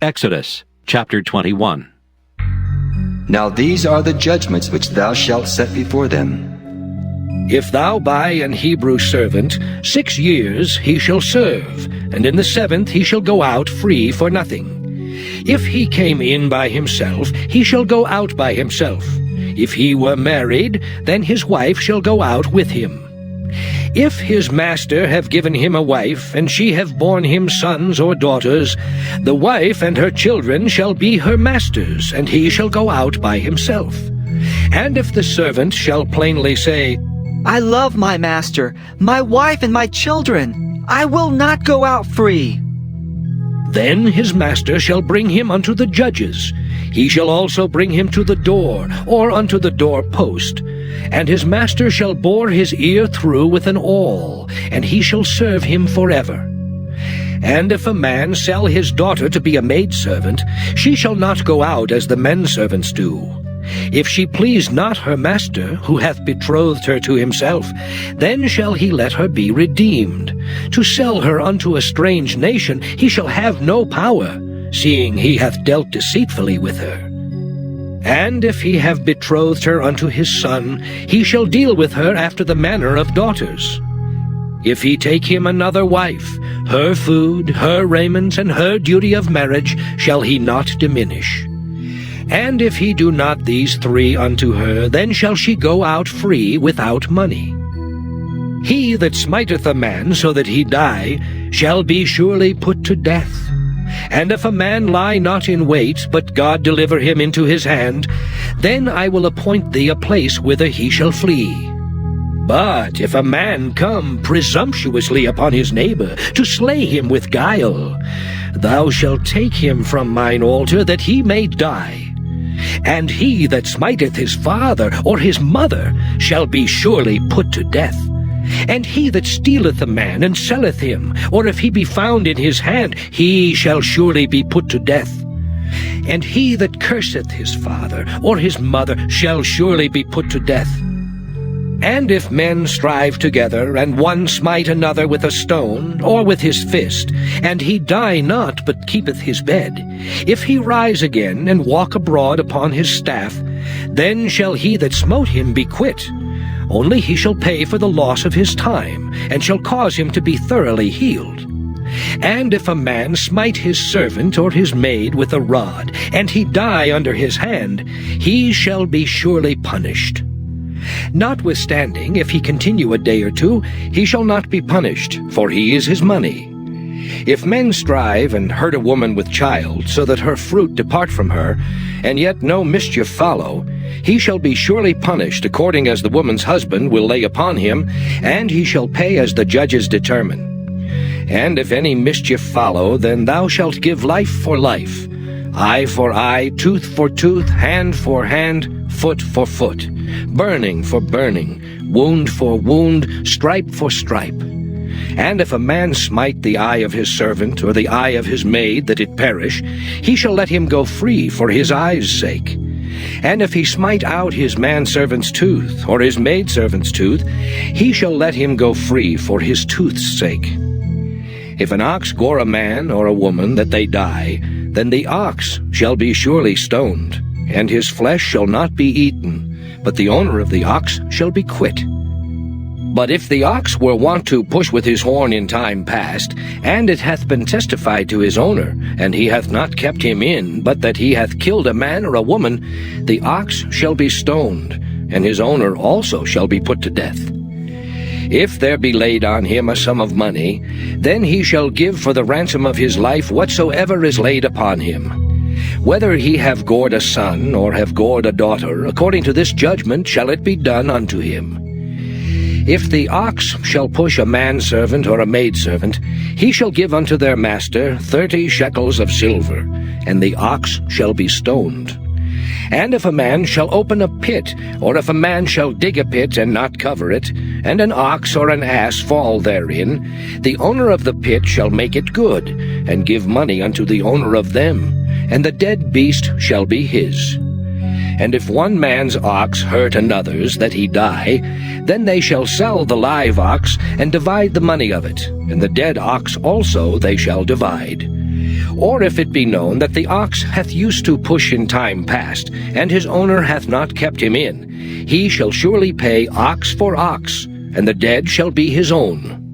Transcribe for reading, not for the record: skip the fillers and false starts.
Exodus chapter 21. Now these are the judgments which thou shalt set before them. If thou buy an Hebrew servant, 6 years he shall serve, and in the 7th he shall go out free for nothing. If he came in by himself, he shall go out by himself. If he were married, then his wife shall go out with him. If his master have given him a wife, and she have borne him sons or daughters, the wife and her children shall be her master's, and he shall go out by himself. And if the servant shall plainly say, I love my master, my wife and my children, I will not go out free, then his master shall bring him unto the judges. He shall also bring him to the door, or unto the door post. And his master shall bore his ear through with an awl, and he shall serve him forever. And if a man sell his daughter to be a maidservant, she shall not go out as the menservants do. If she please not her master, who hath betrothed her to himself, then shall he let her be redeemed. To sell her unto a strange nation he shall have no power, seeing he hath dealt deceitfully with her. And if he have betrothed her unto his son, he shall deal with her after the manner of daughters. If he take him another wife, her food, her raiment, and her duty of marriage shall he not diminish. And if he do not these 3 unto her, then shall she go out free without money. He that smiteth a man so that he die shall be surely put to death. And if a man lie not in wait, but God deliver him into his hand, then I will appoint thee a place whither he shall flee. But if a man come presumptuously upon his neighbor, to slay him with guile, thou shalt take him from mine altar, that he may die. And he that smiteth his father or his mother shall be surely put to death. And he that stealeth a man and selleth him, or if he be found in his hand, he shall surely be put to death. And he that curseth his father or his mother shall surely be put to death. And if men strive together, and one smite another with a stone, or with his fist, and he die not, but keepeth his bed, if he rise again, and walk abroad upon his staff, then shall he that smote him be quit. Only he shall pay for the loss of his time, and shall cause him to be thoroughly healed. And if a man smite his servant or his maid with a rod, and he die under his hand, he shall be surely punished. Notwithstanding, if he continue a day or 2, he shall not be punished, for he is his money. If men strive and hurt a woman with child, so that her fruit depart from her, and yet no mischief follow, he shall be surely punished according as the woman's husband will lay upon him, and he shall pay as the judges determine. And if any mischief follow, then thou shalt give life for life, eye for eye, tooth for tooth, hand for hand, foot for foot, burning for burning, wound for wound, stripe for stripe. And if a man smite the eye of his servant, or the eye of his maid, that it perish, he shall let him go free for his eye's sake. And if he smite out his manservant's tooth, or his maidservant's tooth, he shall let him go free for his tooth's sake. If an ox gore a man or a woman, that they die, then the ox shall be surely stoned, and his flesh shall not be eaten, but the owner of the ox shall be quit. But if the ox were wont to push with his horn in time past, and it hath been testified to his owner, and he hath not kept him in, but that he hath killed a man or a woman, the ox shall be stoned, and his owner also shall be put to death. If there be laid on him a sum of money, then he shall give for the ransom of his life whatsoever is laid upon him. Whether he have gored a son, or have gored a daughter, according to this judgment shall it be done unto him. If the ox shall push a manservant or a maidservant, he shall give unto their master 30 shekels of silver, and the ox shall be stoned. And if a man shall open a pit, or if a man shall dig a pit and not cover it, and an ox or an ass fall therein, the owner of the pit shall make it good, and give money unto the owner of them, and the dead beast shall be his. And if one man's ox hurt another's, that he die, then they shall sell the live ox, and divide the money of it, and the dead ox also they shall divide. Or if it be known that the ox hath used to push in time past, and his owner hath not kept him in, he shall surely pay ox for ox, and the dead shall be his own.